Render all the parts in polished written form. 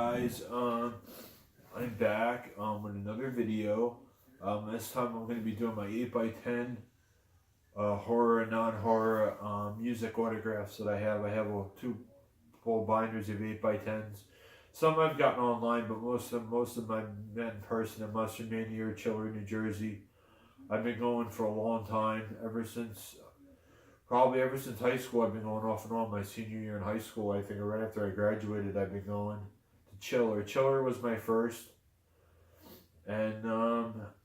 guys, I'm back with another video. This time I'm going to be doing my 8x10 horror and non-horror music autographs that I have. I have two full binders of 8x10s. Some I've gotten online, but most of them I've met in person at Mustard Mania or Chiller, New Jersey. I've been going for a long time, probably ever since high school. I've been going off and on. My senior year in high school, I think, or right after I graduated, I've been going to Chiller. Chiller was my first, and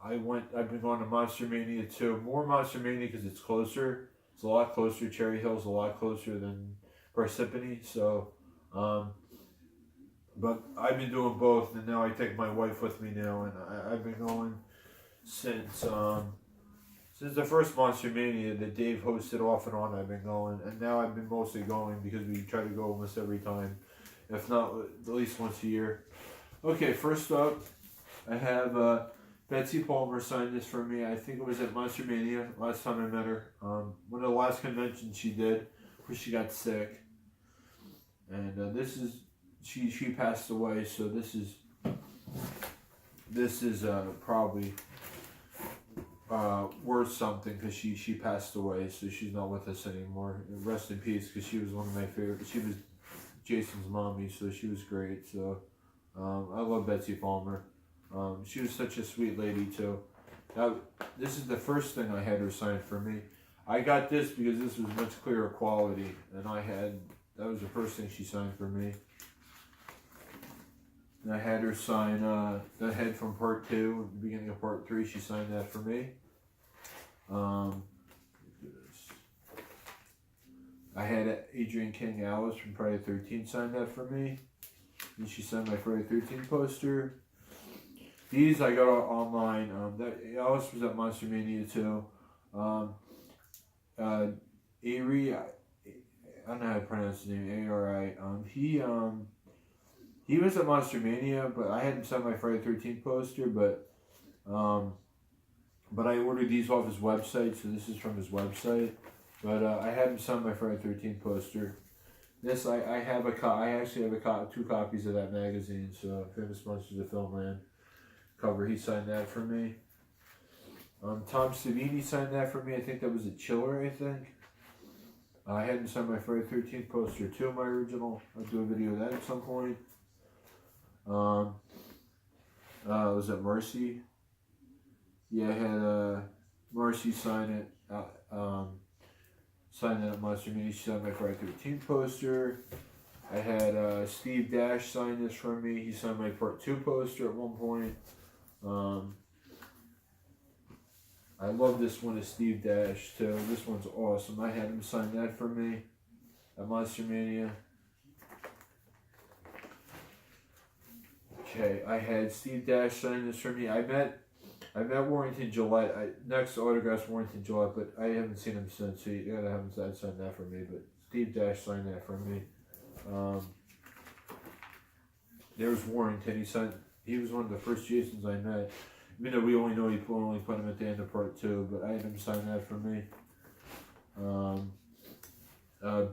I've been going to Monster Mania too. More Monster Mania because it's closer. It's a lot closer. Cherry Hill's a lot closer than Parsippany. So, but I've been doing both, and now I take my wife with me now, and I've been going since the first Monster Mania that Dave hosted off and on. I've been going, and now I've been mostly going because we try to go almost every time, if not at least once a year. Okay, first up, I have Betsy Palmer signed this for me. I think it was at Monster Mania last time I met her. One of the last conventions she did, where she got sick, and this is she passed away. So this is probably worth something because she passed away, so she's not with us anymore. Rest in peace, because she was one of my favorite. She was Jason's mommy, so she was great. So I love Betsy Palmer. She was such a sweet lady too. Now, this is the first thing I had her sign for me. I got this because this was much clearer quality, and that was the first thing she signed for me. And I had her sign the head from part 2, at the beginning of part 3. She signed that for me. I had Adrienne King Alice from Friday the 13th sign that for me. And she signed my Friday the 13th poster. These I got online. Alice was at Monster Mania too. Ari, I don't know how to pronounce his name. Ari. He was at Monster Mania, but I hadn't signed my Friday the 13th poster. But I ordered these off his website, so this is from his website. But I hadn't signed my Friday the 13th poster. This I actually have 2 copies of that magazine. So Famous Monsters of Filmland cover. He signed that for me. Tom Savini signed that for me. I think that was a Chiller. I think. I hadn't signed my Friday the 13th poster too. My original. I'll do a video of that at some point. Was it Mercy? Yeah, I had Mercy sign it. Signed that at Monster Mania. She signed my Friday the 13th poster. I had Steve Dash sign this for me. He signed my part 2 poster at one point. I love this one of Steve Dash too. This one's awesome. I had him sign that for me at Monster Mania. Okay, I had Steve Dash sign this for me. I met Warrington Gillette. Next autograph's Warrington Gillette, but I haven't seen him since. So you gotta have him sign that for me. But Steve Dash signed that for me. There's Warrington. He was one of the first Jasons I met. Even though we only know we only put him at the end of part 2, but I had him sign that for me.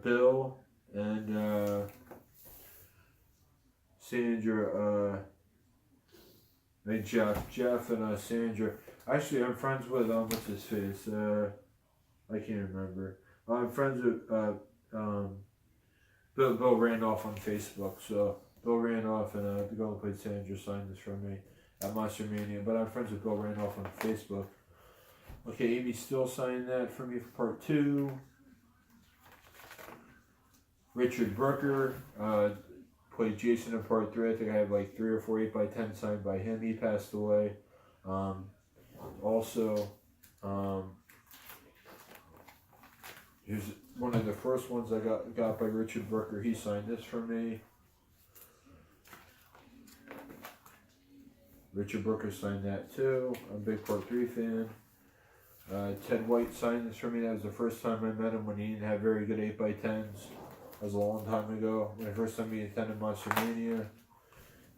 Bill and Sandra. Jeff and Sandra. Actually, I'm friends with what's his face? I can't remember. I'm friends with Bill Randolph on Facebook. So Bill Randolph and the girl who played Sandra signed this for me at Monster Mania. But I'm friends with Bill Randolph on Facebook. Okay, Amy Still signed that for me for part 2. Richard Brooker played Jason in part 3. I think I have like 3 or 4 8x10 signed by him. He passed away. Also, here's one of the first ones I got by Richard Brooker. He signed this for me. Richard Brooker signed that too. I'm a big part 3 fan. Ted White signed this for me. That was the first time I met him when he didn't have very good 8x10s. That was a long time ago. When the first time he attended Monster Mania.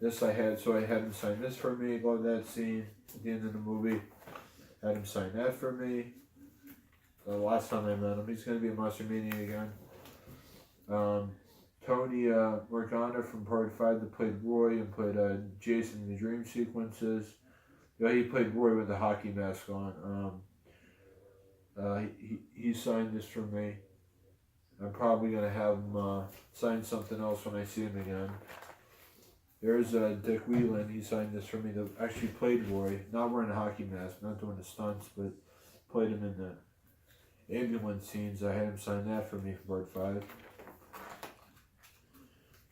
This I had him sign this for me. Love that scene at the end of the movie. Had him sign that for me. The last time I met him. He's going to be at Monster Mania again. Tony Morgana from Part 5 that played Roy and played Jason in the Dream Sequences. Yeah, he played Roy with the hockey mask on. He signed this for me. I'm probably going to have him sign something else when I see him again. There's Dick Whelan. He signed this for me. That actually played Roy. Not wearing a hockey mask, not doing the stunts, but played him in the ambulance scenes. I had him sign that for me for Part 5.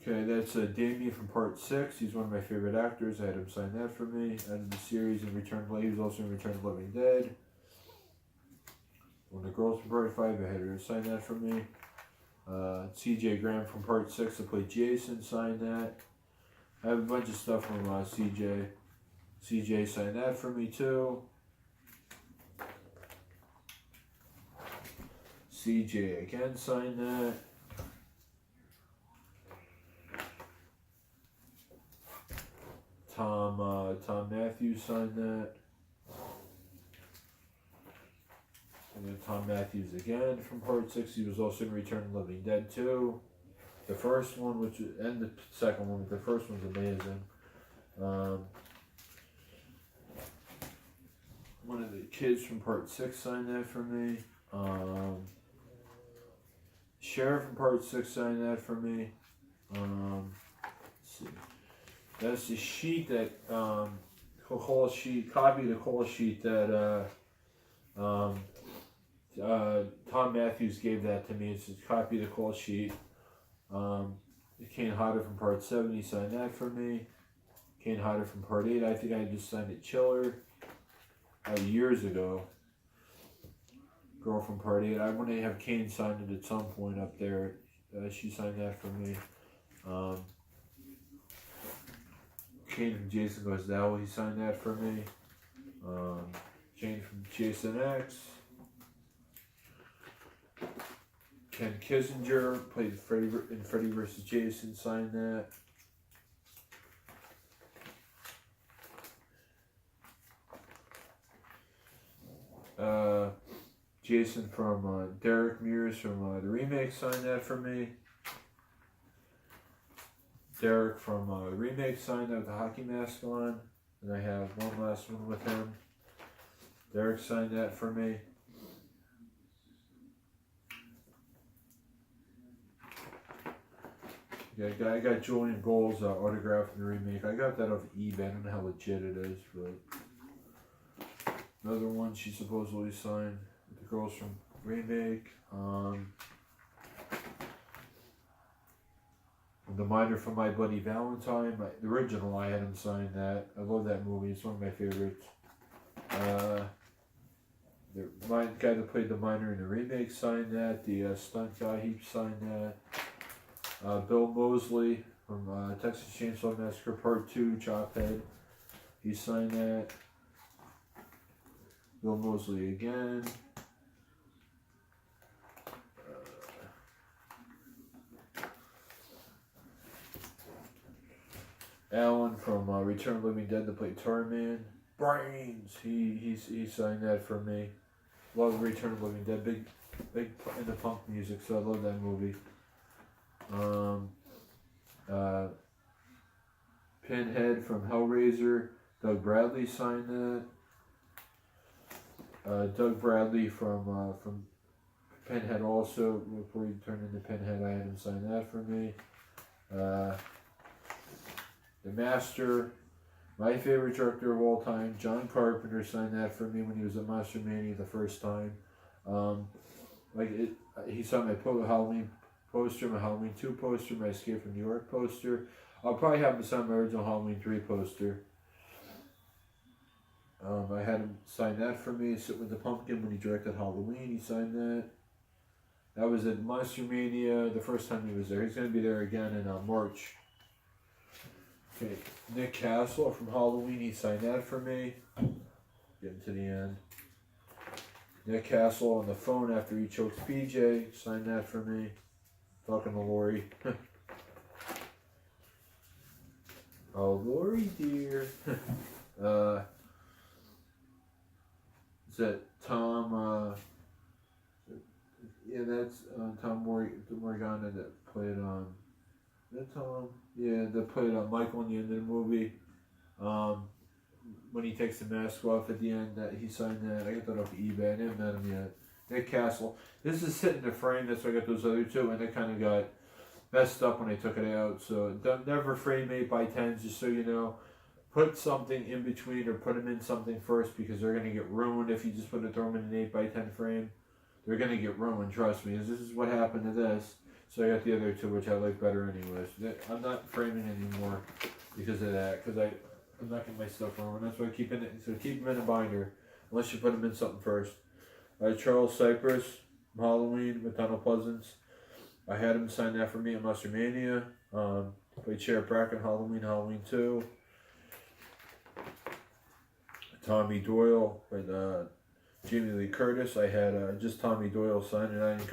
Okay, that's Damien from Part 6. He's one of my favorite actors. I had him sign that for me. Out of the series in Return of the Living. He was also in Return of the Living Dead. One of the girls from Part 5, I had her sign that for me. CJ Graham from Part 6 that played Jason signed that. I have a bunch of stuff from CJ. CJ signed that for me too. CJ again signed that. Tom Matthews signed that. And then Tom Matthews again from Part 6. He was also in Return of the Living Dead 2. The first one, and the second one, the first one's amazing. One of the kids from Part 6 signed that for me. Sheriff from Part 6 signed that for me. Let's see. That's the sheet that, call sheet, copy the call sheet that Tom Matthews gave that to me. It's a copy of the call sheet. Kane Hodder from Part 7, he signed that for me. Kane Hodder from Part 8, I think I just signed it Chiller years ago. Girl from Part 8, I want to have Kane sign it at some point up there. She signed that for me. Kane from Jason Goes Down, he signed that for me. Jane from Jason X. Ken Kissinger played Freddy vs. Jason, signed that. Jason from Derek Mears from the remake signed that for me. Derek from the remake signed that with the hockey mask on. And I have one last one with him. Derek signed that for me. Yeah, I got Julian Gold's autograph in the remake. I got that off eBay. I don't know how legit it is, but another one she supposedly signed with the girls from remake. The Miner from My Bloody Valentine, the original. I had him sign that. I love that movie. It's one of my favorites. The guy that played the Miner in the remake signed that. The stunt guy, he signed that. Bill Moseley from Texas Chainsaw Massacre Part 2, Chophead. He signed that. Bill Moseley again. Alan from Return of the Living Dead that played Tarman. Brains! He signed that for me. Love Return of the Living Dead. Big into punk music, so I love that movie. Pinhead from Hellraiser, Doug Bradley signed that. Doug Bradley from Pinhead also, before he turned into Pinhead, I had him sign that for me. The Master, my favorite director of all time, John Carpenter, signed that for me when he was at Monster Mania the first time. He signed my Halloween poster, my Halloween 2 poster, my Escape from New York poster. I'll probably have him sign my original Halloween 3 poster. I had him sign that for me, Sit with the Pumpkin, when he directed Halloween, he signed that. That was at Monster Mania, the first time he was there. He's going to be there again in March. Okay, Nick Castle from Halloween, he signed that for me. Getting to the end. Nick Castle on the phone after he chokes PJ, signed that for me. Talking to Lori. Oh, Lori dear. Is that Tom? Yeah, that's Tom Morgana that played That Tom? Yeah, they played Michael in the end of the movie. Um, when he takes the mask off at the end, that he signed that. I got that off eBay. I haven't met him yet. Nick Castle. This is sitting in the frame. That's why I got those other two, and they kind of got messed up when I took it out. So don't never frame 8x10s, just so you know. Put something in between or put them in something first, because they're going to get ruined if you just throw them in an 8x10 frame. They're going to get ruined, trust me. This is what happened to this. So I got the other two, which I like better anyways. I'm not framing anymore because of that, because I'm not getting my stuff ruined. That's why I keep them in a binder, unless you put them in something first. Charles Cypress from Halloween with Donald Pleasance. I had him sign that for me at Mustermania. Played Sheriff Bracken Halloween 2. Tommy Doyle with Jamie Lee Curtis. I had just Tommy Doyle sign it. I didn't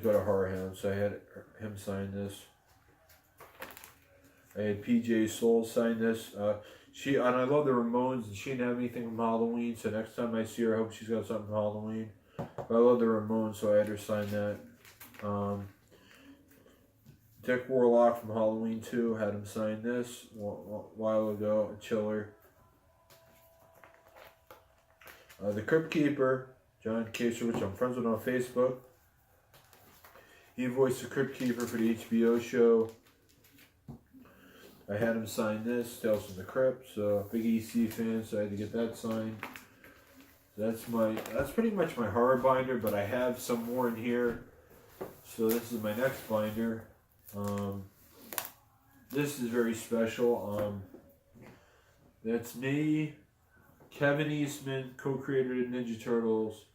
go to Horror Hound, so I had him sign this. I had PJ Soul sign this. And I love the Ramones, and she didn't have anything from Halloween, so next time I see her, I hope she's got something from Halloween. But I love the Ramones, so I had her sign that. Dick Warlock from Halloween 2, had him sign this a while ago, a chiller. The Crypt Keeper, John Kaser, which I'm friends with on Facebook. He voiced the Crypt Keeper for the HBO show. I had him sign this, Tales from the Crypt, so big EC fan, so I had to get that signed. That's pretty much my horror binder, but I have some more in here. So this is my next binder. This is very special. That's me, Kevin Eastman, co-creator of Ninja Turtles,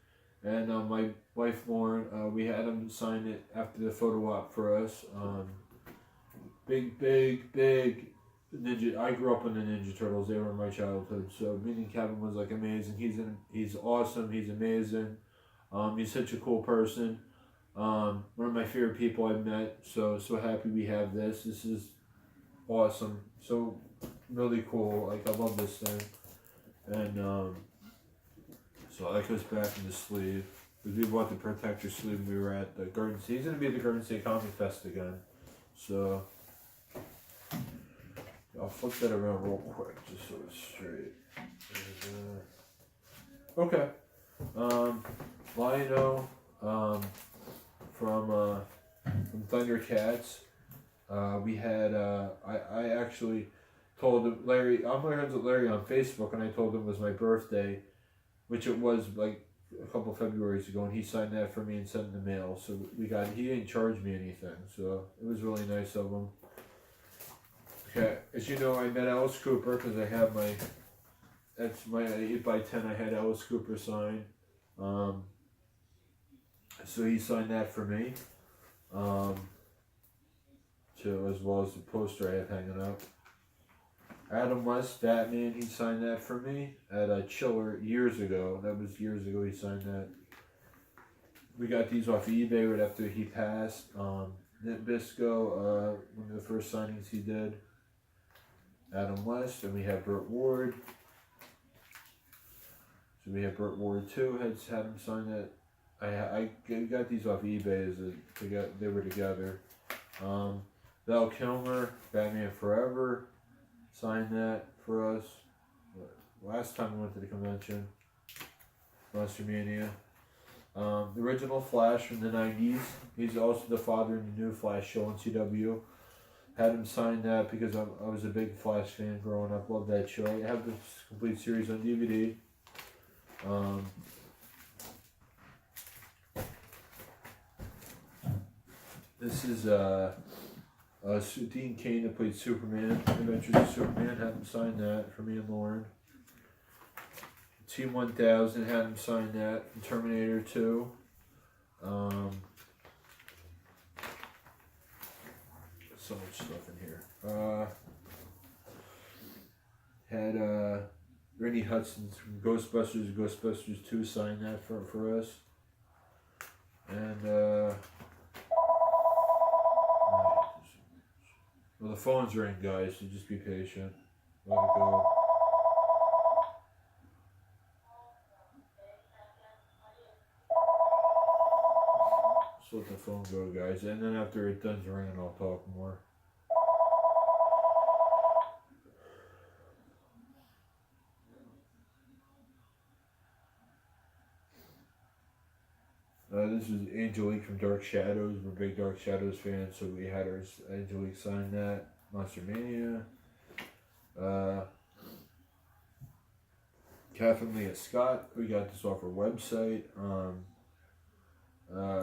and my wife Lauren. We had him sign it after the photo op for us. Big Ninja. I grew up on the Ninja Turtles. They were in my childhood. So meeting Kevin was like amazing. He's awesome. He's amazing. He's such a cool person. One of my favorite people I've met. So happy we have this. This is awesome. So really cool. Like, I love this thing. And so that goes back in the sleeve. Because we bought the protector sleeve when we were at the Garden State. He's going to be at the Garden State Comic Fest again. So I'll flip that around real quick just so it's straight. Okay. Lion-O from Thundercats. We had I actually told him, Larry, I'm friends with Larry on Facebook, and I told him it was my birthday, which it was like a couple Februarys ago, and he signed that for me and sent it in the mail. So he didn't charge me anything, so it was really nice of him. Okay, as you know, I met Alice Cooper because I have that's my 8x10. I had Alice Cooper sign. So he signed that for me. As well as the poster I have hanging up. Adam West, Batman, he signed that for me at a chiller years ago. That was years ago he signed that. We got these off eBay right after he passed. Nit Bisco, one of the first signings he did. Adam West, and we have Burt Ward. So we have Burt Ward too. Had him sign that. I got these off eBay they were together. Val Kilmer, Batman Forever, signed that for us. Last time we went to the convention, Mustermania. The original Flash from the 90s. He's also the father in the new Flash show on CW. Had him sign that because I was a big Flash fan growing up. Loved that show. I have this complete series on DVD. This is Dean Cain that played Superman. Adventures of Superman. Had him sign that for me and Lauren. Team 1000 had him sign that from Terminator 2. So much stuff in here. Had Rennie Hudson from Ghostbusters 2 sign that for us. And well, the phone's ring, guys, so just be patient. Let it go. So let the phone go, guys. And then after it does ringing, I'll talk more. This is Angelique from Dark Shadows. We're big Dark Shadows fans, so we had our Angelique sign that. Monster Mania. Catherine Leah Scott. We got this off her website.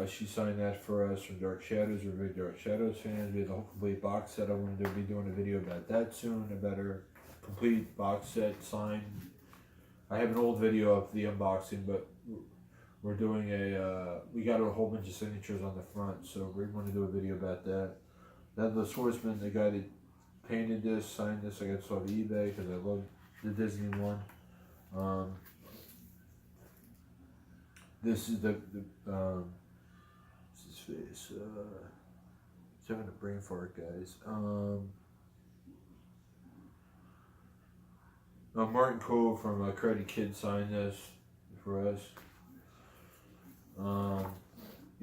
She signed that for us from Dark Shadows. We're big Dark Shadows fans. We had the whole complete box set. I wanted to be doing a video about that soon, about her complete box set signed. I have an old video of the unboxing, but we're doing we got a whole bunch of signatures on the front, so we're going to do a video about that. Then the Swordsman, the guy that painted this, signed this. I got this off eBay because I love the Disney one. This is the what's his face? He's having a brain fart, guys. Martin Cove from Karate Kid signed this for us.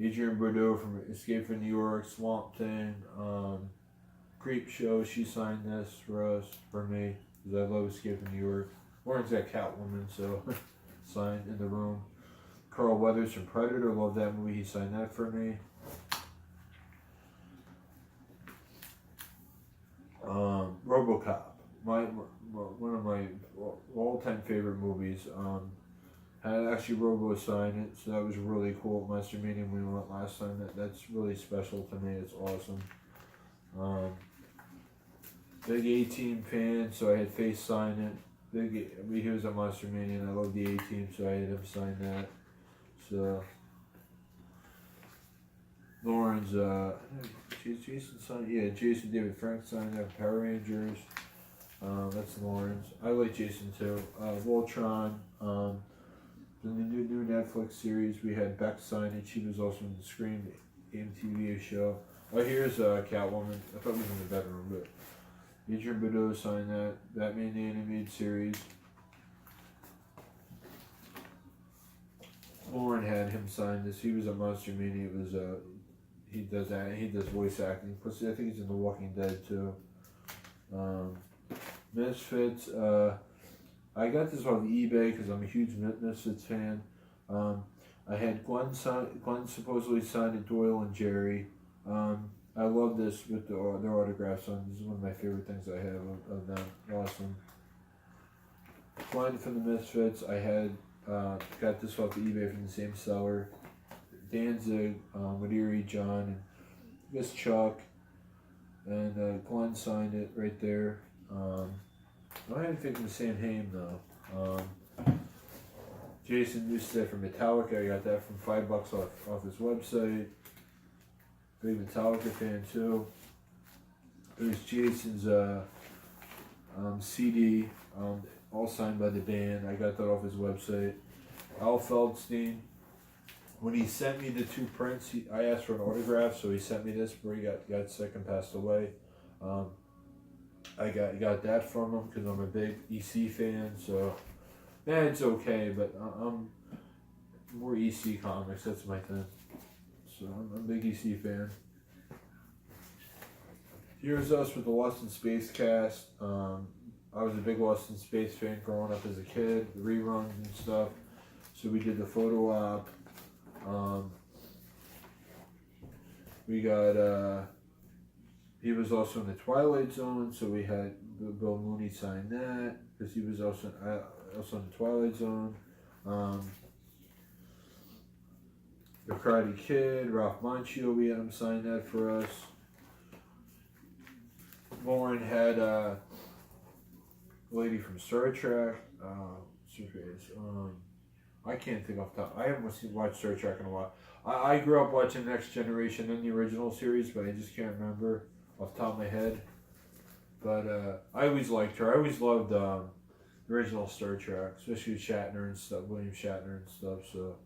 Adrienne Bordeaux from Escape from New York, Swamp Thing, Creep Show. She signed this for me, because I love Escape from New York. Lauren's got Catwoman, so signed in the room. Carl Weathers from Predator, love that movie. He signed that for me. RoboCop, one of my all-time favorite movies. Had actually Robo sign it, so that was really cool. Monster Mania when we went last time. That's really special to me. It's awesome. Big A-Team fan, so I had Face sign it. He was at Monster Mania, and I love the A-Team, so I had him sign that. So Lauren's Jason signed. Yeah, Jason David Frank signed that. Power Rangers. That's Lauren's. I like Jason too. Voltron. The new Netflix series, we had Beck sign it. She was also in the Scream MTV show. Oh, here's Catwoman. I thought we was in the bedroom, but Adrienne Bordeaux signed that. Batman the Animated Series. Lauren had him sign this. He was a Monster Mania. It was he does that. He does voice acting. Plus, I think he's in The Walking Dead too. Misfits. I got this off eBay because I'm a huge Misfits fan. I had Glenn supposedly signed it, Doyle and Jerry. I love this with their autographs on. This is one of my favorite things I have of them. Awesome. Glenn from the Misfits. I had got this off eBay from the same seller. Danzig, with Erie John, and Miss Chuck, and Glenn signed it right there. I had to from Sam Hain though. Jason Newsted from Metallica. I got that from $5 off his website. Big Metallica fan too. There's Jason's CD, all signed by the band. I got that off his website. Al Feldstein. When he sent me the 2 prints, I asked for an autograph, so he sent me this before he got sick and passed away. I got that from him because I'm a big EC fan, so it's okay, but I'm more EC comics, that's my thing. So I'm a big EC fan. Here's us with the Lost in Space cast. I was a big Lost in Space fan growing up as a kid, the reruns and stuff. So we did the photo op. We got he was also in the Twilight Zone, so we had Bill Mooney sign that because he was also in the Twilight Zone. The Karate Kid, Ralph Macchio, we had him sign that for us. Lauren had a lady from Star Trek. I can't think off the top. I haven't watched Star Trek in a while. I grew up watching Next Generation and the original series, but I just can't remember off the top of my head. But I always liked her. I always loved the original Star Trek, especially with Shatner and stuff, William Shatner and stuff. So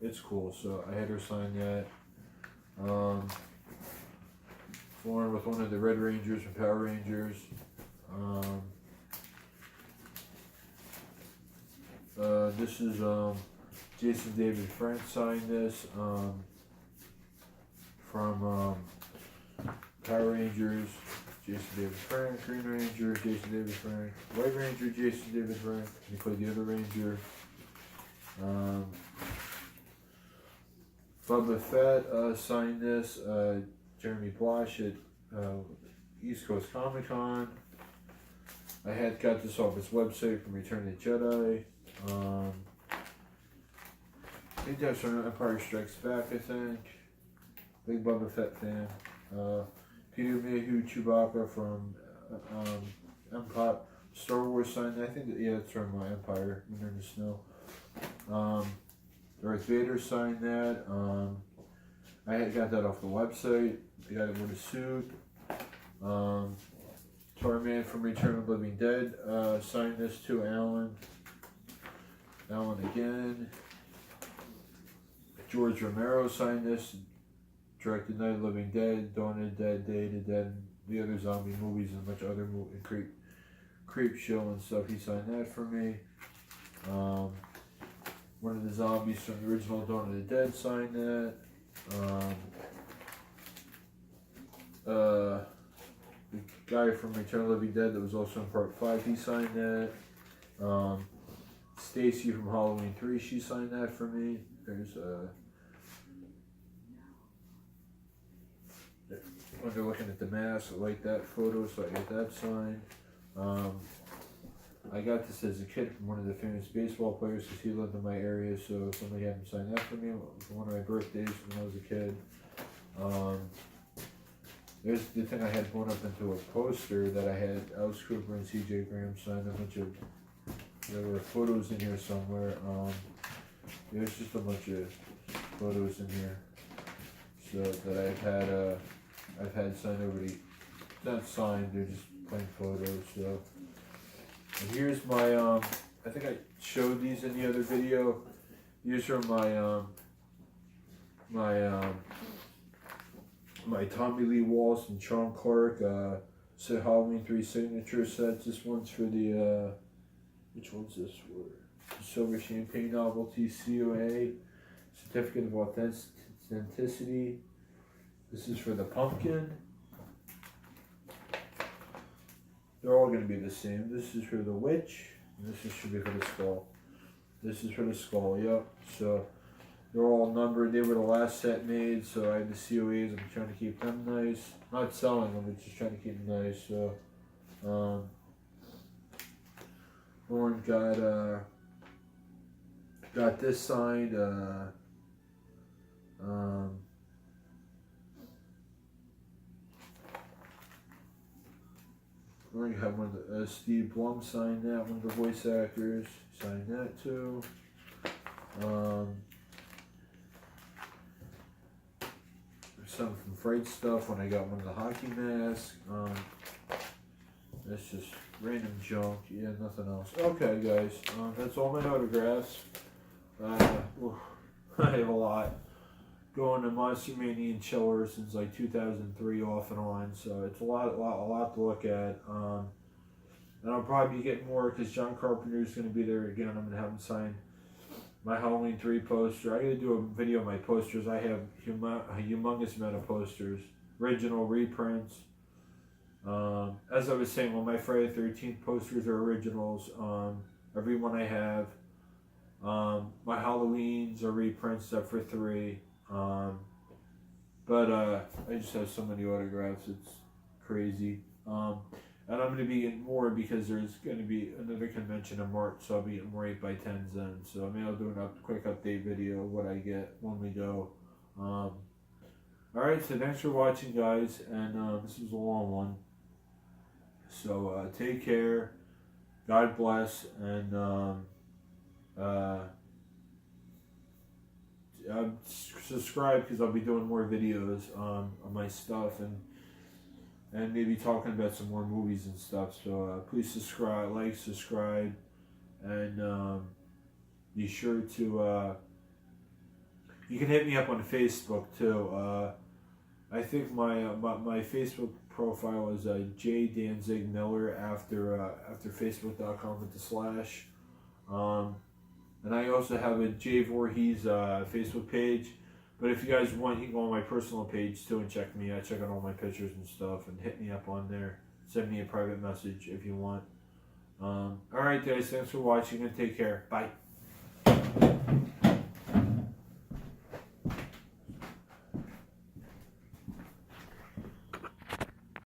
it's cool. So I had her sign that. Lauren with one of the Red Rangers from Power Rangers. This is Jason David Frank signed this. from Power Rangers, Jason David Frank. Green Ranger, Jason David Frank. White Ranger, Jason David Frank. He played the other Ranger. Bubba Fett signed this. Jeremy Blash at East Coast Comic Con. I had got this off his website from Return of the Jedi. I think that's from Empire Strikes Back, I think. Big Bubba Fett fan. Peter Mayhew, Chewbacca from Empire. Star Wars signed, I think, yeah, it's from Empire, Winter in the Snow. Darth Vader signed that. I had got that off the website. I got it with a suit. Torman from Return of the Living Dead signed this to Alan. Alan again. George Romero signed this. Directed Night of the Living Dead, Dawn of the Dead, Day of the Dead, the other zombie movies, and a bunch of other creep show and stuff. He signed that for me. One of the zombies from the original Dawn of the Dead signed that. The guy from Return of the Living Dead that was also in Part 5, he signed that. Stacy from Halloween 3, she signed that for me. There's when they're looking at the mask, I like that photo, so I got that signed. I got this as a kid from one of the famous baseball players because he lived in my area, so somebody had him sign that for me for one of my birthdays when I was a kid. There's the thing I had blown up into a poster that I had Alice Cooper and CJ Graham sign a bunch of, there were photos in here somewhere. There's just a bunch of photos in here so that I've had signed over the, not signed, they're just plain photos. So and here's my I think I showed these in the other video. These are my my Tommy Lee Wallace and Sean Clark Halloween 3 signature sets. This one's for the which one's this for? Silver Champagne Novelty COA Certificate of Authenticity. This is for the pumpkin. They're all going to be the same. This is for the witch. And this should be for the skull. This is for the skull, yep. So they're all numbered. They were the last set made, so I have the COAs. I'm trying to keep them nice. Not selling them, but just trying to keep them nice. So, Lauren got this signed. We're going to have one of the, Steve Blum signed that, one of the voice actors signed that too. Some from Fright Stuff when I got one of the hockey masks. That's just random junk, yeah, nothing else. Okay guys, that's all my autographs. I have a lot. Going to Monster Mania and Chiller since like 2003 off and on, so it's a lot to look at. And I'll probably be getting more because John Carpenter is going to be there again. I'm going to have him sign my Halloween 3 poster. I got to do a video of my posters. I have a humongous amount of posters, original reprints. As I was saying, well, my Friday the 13th posters are originals. Every one I have. My Halloweens are reprints except for 3. But I just have so many autographs, it's crazy. And I'm going to be getting more because there's going to be another convention in March, so I'll be getting more 8x10s then. So maybe I'll do a quick update video of what I get when we go. Alright, so thanks for watching guys, and this was a long one. So take care, God bless, and subscribe because I'll be doing more videos on my stuff and maybe talking about some more movies and stuff. So please subscribe, and be sure to you can hit me up on Facebook too. I think my Facebook profile is J Danzig Miller after Facebook.com with the /. And I also have a Jay Voorhees Facebook page. But if you guys want, you can go on my personal page too and check me. I check out all my pictures and stuff, and hit me up on there. Send me a private message if you want. Alright guys, thanks for watching and take care. Bye.